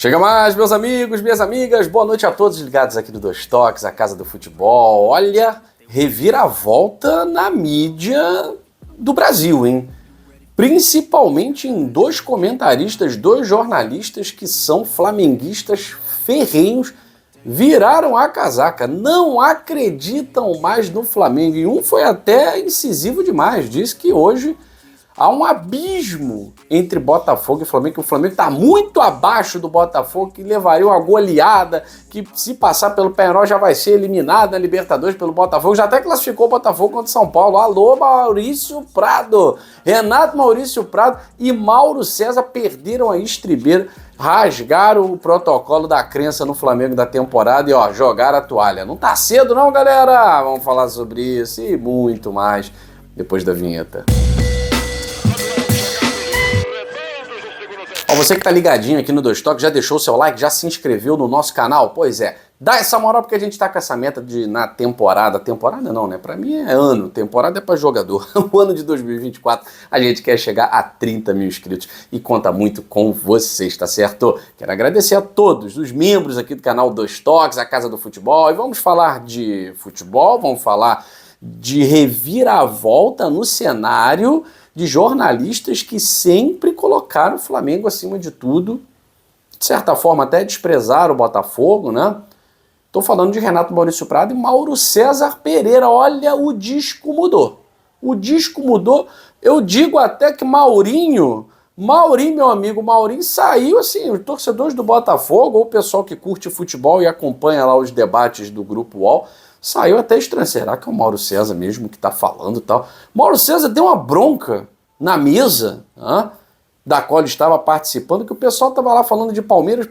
Chega mais, meus amigos, minhas amigas, boa noite a todos ligados aqui do Dois Toques, a Casa do Futebol. Olha, reviravolta na mídia do Brasil, hein? Principalmente em dois comentaristas, dois jornalistas que são flamenguistas ferrenhos, viraram a casaca, não acreditam mais no Flamengo. E um foi até incisivo demais, disse que hoje há um abismo entre Botafogo e Flamengo, que o Flamengo está muito abaixo do Botafogo, que levaria uma goleada, que se passar pelo Penharol já vai ser eliminado na Libertadores pelo Botafogo, já até classificou o Botafogo contra o São Paulo. Alô, Maurício Prado, Renato Maurício Prado e Mauro César perderam a estribeira, rasgaram o protocolo da crença no Flamengo da temporada e jogaram a toalha. Não tá cedo não, galera? Vamos falar sobre isso e muito mais depois da vinheta. Você que tá ligadinho aqui no Dois Toques, já deixou o seu like, já se inscreveu no nosso canal? Pois é, dá essa moral porque a gente tá com essa meta de na temporada não, né? Pra mim é ano, temporada é pra jogador. O ano de 2024 a gente quer chegar a 30 mil inscritos e conta muito com vocês, tá certo? Quero agradecer a todos os membros aqui do canal Dois Toques, a Casa do Futebol, e vamos falar de futebol, vamos falar de reviravolta no cenário de jornalistas que sempre colocaram o Flamengo acima de tudo, de certa forma até desprezaram o Botafogo, né? Tô falando de Renato Maurício Prado e Mauro César Pereira. Olha, o disco mudou. O disco mudou. Eu digo até que Maurinho, meu amigo, Maurinho saiu assim, os torcedores do Botafogo, ou o pessoal que curte futebol e acompanha lá os debates do Grupo UOL, saiu até estranho. Será que é o Mauro César mesmo que tá falando e tal? Mauro César deu uma bronca na mesa, da qual ele estava participando, que o pessoal estava lá falando de Palmeiras.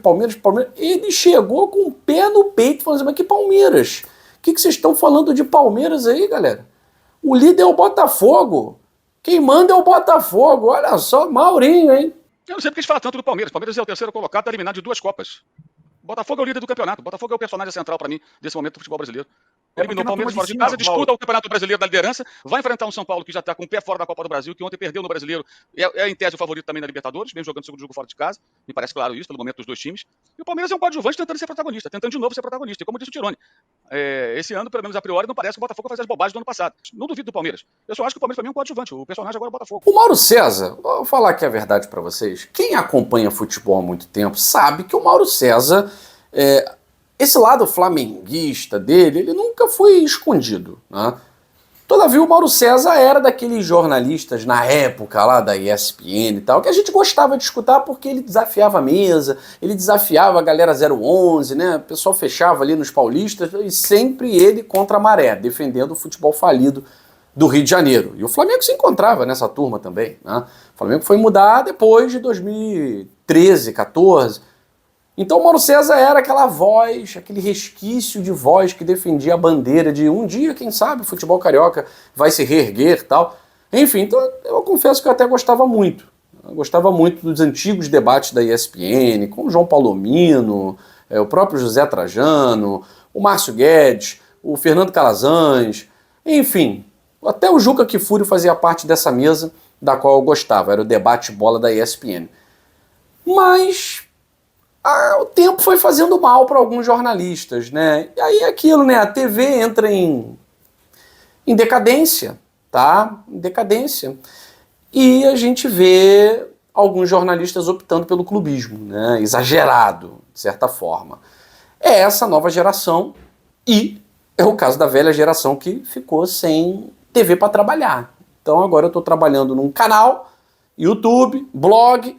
Ele chegou com o pé no peito, falando assim, mas que Palmeiras? O que vocês estão falando de Palmeiras aí, galera? O líder é o Botafogo. Quem manda é o Botafogo. Olha só, Maurinho, hein? Eu não sei porque eles falam tanto do Palmeiras. O Palmeiras é o terceiro colocado, está eliminado de 2 Copas. O Botafogo é o líder do campeonato. O Botafogo é o personagem central para mim desse momento do futebol brasileiro. Eliminou o Palmeiras fora de casa, disputa o Campeonato Brasileiro da liderança, vai enfrentar um São Paulo que já está com o pé fora da Copa do Brasil, que ontem perdeu no Brasileiro, é em tese o favorito também na Libertadores, vem jogando o segundo jogo fora de casa, me parece claro isso, pelo momento dos dois times. E o Palmeiras é um coadjuvante tentando ser protagonista, tentando de novo ser protagonista. E como disse o Tironi, esse ano, pelo menos a priori, não parece que o Botafogo vai fazer as bobagens do ano passado. Não duvido do Palmeiras. Eu só acho que o Palmeiras para mim é um coadjuvante, o personagem agora é o Botafogo. O Mauro César, vou falar aqui a verdade para vocês, quem acompanha futebol há muito tempo sabe que o Mauro César... esse lado flamenguista dele, ele nunca foi escondido, né? Todavia, o Mauro César era daqueles jornalistas, na época lá da ESPN e tal, que a gente gostava de escutar porque ele desafiava a mesa, ele desafiava a galera 011, né? O pessoal fechava ali nos paulistas, e sempre ele contra a maré, defendendo o futebol falido do Rio de Janeiro. E o Flamengo se encontrava nessa turma também, né? O Flamengo foi mudar depois de 2013, 14... Então o Mauro César era aquela voz, aquele resquício de voz que defendia a bandeira de um dia, quem sabe, o futebol carioca vai se reerguer e tal. Enfim, então eu confesso que eu até gostava muito. Eu gostava muito dos antigos debates da ESPN, com o João Palomino, o próprio José Trajano, o Márcio Guedes, o Fernando Calazans, enfim. Até o Juca Kfouri fazia parte dessa mesa da qual eu gostava, era o debate bola da ESPN. Mas... o tempo foi fazendo mal para alguns jornalistas, né? E aí aquilo, né? A TV entra em decadência, tá? Em decadência. E a gente vê alguns jornalistas optando pelo clubismo, né? Exagerado, de certa forma. É essa nova geração e é o caso da velha geração que ficou sem TV para trabalhar. Então agora eu estou trabalhando num canal, YouTube, blog...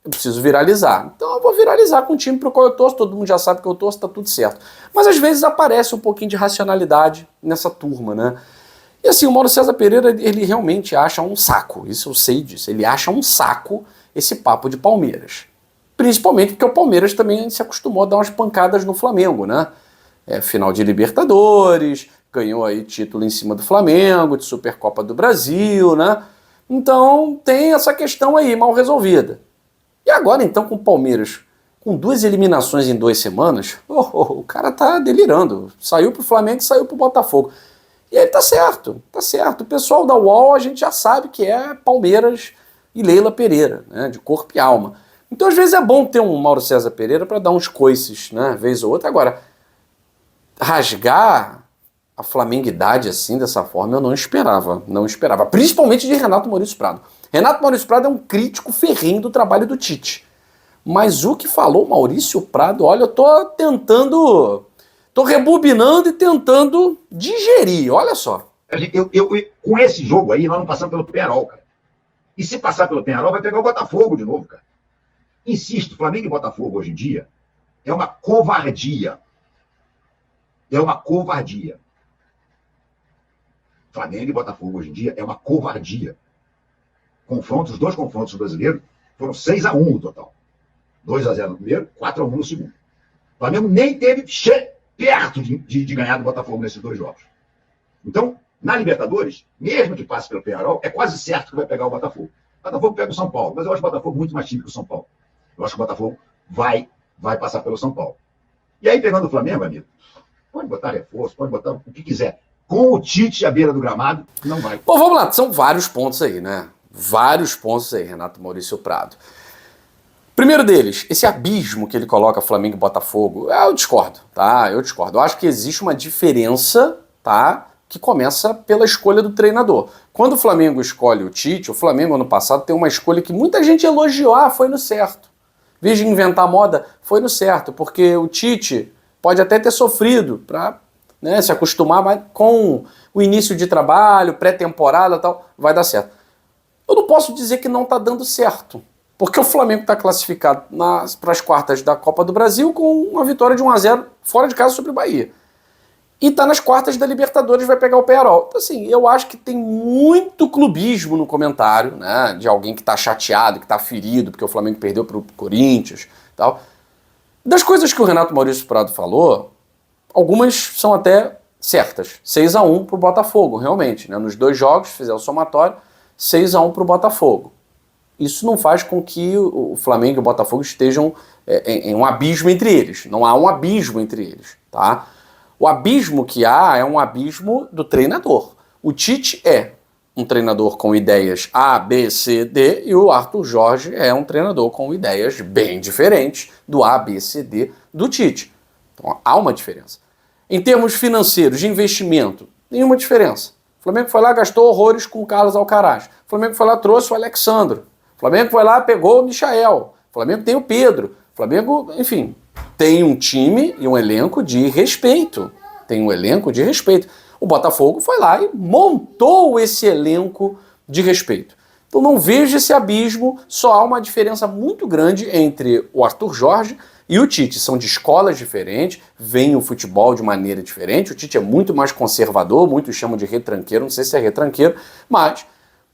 eu preciso viralizar. Então eu vou viralizar com o time pro qual eu torço, todo mundo já sabe que eu torço, tá tudo certo. Mas às vezes aparece um pouquinho de racionalidade nessa turma, né? E assim, o Mauro César Pereira, ele realmente acha um saco, isso eu sei disso, ele acha um saco esse papo de Palmeiras. Principalmente porque o Palmeiras também se acostumou a dar umas pancadas no Flamengo, né? Final de Libertadores, ganhou aí título em cima do Flamengo, de Supercopa do Brasil, né? Então tem essa questão aí mal resolvida. E agora, então, com o Palmeiras, com 2 eliminações em 2 semanas, o cara tá delirando. Saiu pro Flamengo e saiu pro Botafogo. E aí tá certo, tá certo. O pessoal da UOL, a gente já sabe que é Palmeiras e Leila Pereira, né, de corpo e alma. Então, às vezes, é bom ter um Mauro César Pereira para dar uns coices, né? Vez ou outra. Agora, rasgar a flamenguidade assim, dessa forma, eu não esperava. Não esperava. Principalmente de Renato Maurício Prado. Renato Maurício Prado é um crítico ferrenho do trabalho do Tite. Mas o que falou Maurício Prado, olha, eu tô tentando... Tô rebobinando e tentando digerir, olha só. Com esse jogo aí, nós não passamos pelo Penharol, cara. E se passar pelo Penharol, vai pegar o Botafogo de novo, cara. Insisto, Flamengo e Botafogo hoje em dia é uma covardia. É uma covardia. Flamengo e Botafogo hoje em dia é uma covardia. Os dois confrontos brasileiros foram 6-1 no total. 2-0 no primeiro, 4-1 no segundo. O Flamengo nem teve perto de ganhar do Botafogo nesses dois jogos. Então, na Libertadores, mesmo que passe pelo Penharol, é quase certo que vai pegar o Botafogo. O Botafogo pega o São Paulo, mas eu acho o Botafogo muito mais time que o São Paulo. Eu acho que o Botafogo vai passar pelo São Paulo. E aí, pegando o Flamengo, amigo, pode botar reforço, pode botar o que quiser. Com o Tite à beira do gramado, não vai. Bom, vamos lá, são vários pontos aí, né? Vários pontos aí, Renato Maurício Prado. Primeiro deles, esse abismo que ele coloca Flamengo e Botafogo, eu discordo, tá? Eu discordo. Eu acho que existe uma diferença, tá? Que começa pela escolha do treinador. Quando o Flamengo escolhe o Tite, o Flamengo ano passado tem uma escolha que muita gente elogiou, foi no certo. Em vez de inventar moda, foi no certo, porque o Tite pode até ter sofrido para, né, se acostumar, mas com o início de trabalho, pré-temporada e tal, vai dar certo. Eu não posso dizer que não está dando certo, porque o Flamengo está classificado para as quartas da Copa do Brasil com uma vitória de 1-0 fora de casa sobre o Bahia. E está nas quartas da Libertadores, vai pegar o Penharol. Então, assim, eu acho que tem muito clubismo no comentário, né, de alguém que está chateado, que está ferido, porque o Flamengo perdeu para o Corinthians e tal. Das coisas que o Renato Maurício Prado falou, algumas são até certas. 6-1 para o Botafogo, realmente. Né? Nos dois jogos, fizeram o somatório, 6-1 para o Botafogo. Isso não faz com que o Flamengo e o Botafogo estejam em um abismo entre eles. Não há um abismo entre eles, tá? O abismo que há é um abismo do treinador. O Tite é um treinador com ideias A, B, C, D, e o Arthur Jorge é um treinador com ideias bem diferentes do A, B, C, D do Tite. Então há uma diferença. Em termos financeiros, de investimento, nenhuma diferença. O Flamengo foi lá, gastou horrores com o Carlos Alcaraz. O Flamengo foi lá, trouxe o Alexandro. O Flamengo foi lá, pegou o Michael. O Flamengo tem o Pedro. O Flamengo, enfim, tem um time e um elenco de respeito. Tem um elenco de respeito. O Botafogo foi lá e montou esse elenco de respeito. Então não vejo esse abismo, só há uma diferença muito grande entre o Arthur Jorge e o Tite. São de escolas diferentes, veem o futebol de maneira diferente. O Tite é muito mais conservador, muitos chamam de retranqueiro, não sei se é retranqueiro, mas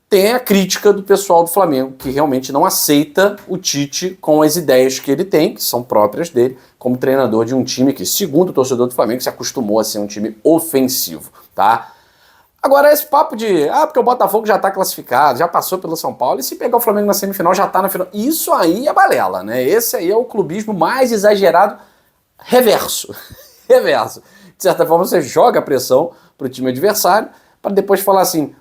tem a crítica do pessoal do Flamengo, que realmente não aceita o Tite com as ideias que ele tem, que são próprias dele, como treinador de um time que, segundo o torcedor do Flamengo, se acostumou a ser um time ofensivo, tá? Agora, esse papo de, porque o Botafogo já tá classificado, já passou pelo São Paulo, e se pegar o Flamengo na semifinal, já tá na final. Isso aí é balela, né? Esse aí é o clubismo mais exagerado, reverso. Reverso. De certa forma, você joga a pressão pro time adversário, para depois falar assim,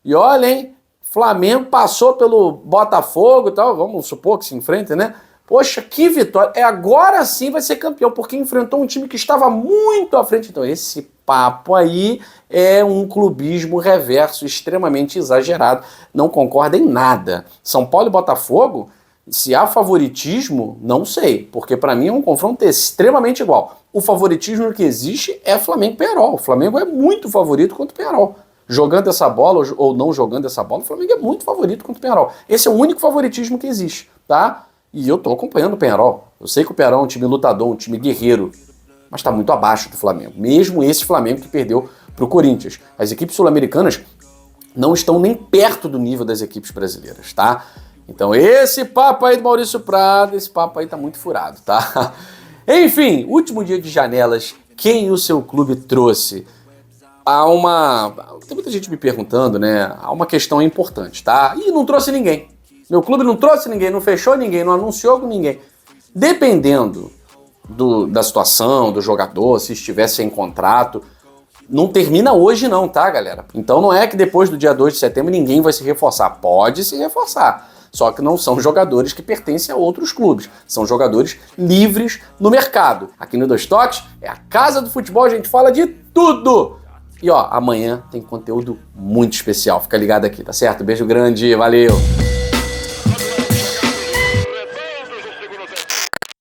e olha, hein, Flamengo passou pelo Botafogo e tal, vamos supor que se enfrenta, né? Poxa, que vitória. Agora sim vai ser campeão, porque enfrentou um time que estava muito à frente. Então esse papo aí é um clubismo reverso extremamente exagerado. Não concorda em nada. São Paulo e Botafogo, se há favoritismo, não sei, porque para mim é um confronto extremamente igual. O favoritismo que existe é Flamengo e Penharol. O Flamengo é muito favorito contra o Penharol. Jogando essa bola ou não jogando essa bola, o Flamengo é muito favorito contra o Penharol. Esse é o único favoritismo que existe, tá? E eu tô acompanhando o Penharol. Eu sei que o Penharol é um time lutador, um time guerreiro, mas tá muito abaixo do Flamengo. Mesmo esse Flamengo que perdeu pro Corinthians. As equipes sul-americanas não estão nem perto do nível das equipes brasileiras, tá? Então esse papo aí do Maurício Prado, esse papo aí tá muito furado, tá? Enfim, último dia de janelas, quem o seu clube trouxe? Tem muita gente me perguntando, né? Há uma questão importante, tá? E não trouxe ninguém. Meu clube não trouxe ninguém, não fechou ninguém, não anunciou com ninguém. Dependendo da situação, do jogador, se estivesse sem contrato, não termina hoje não, tá, galera? Então não é que depois do dia 2 de setembro ninguém vai se reforçar. Pode se reforçar. Só que não são jogadores que pertencem a outros clubes. São jogadores livres no mercado. Aqui no Dois Toques é a casa do futebol, a gente fala de tudo. E ó, amanhã tem conteúdo muito especial. Fica ligado aqui, tá certo? Beijo grande, valeu!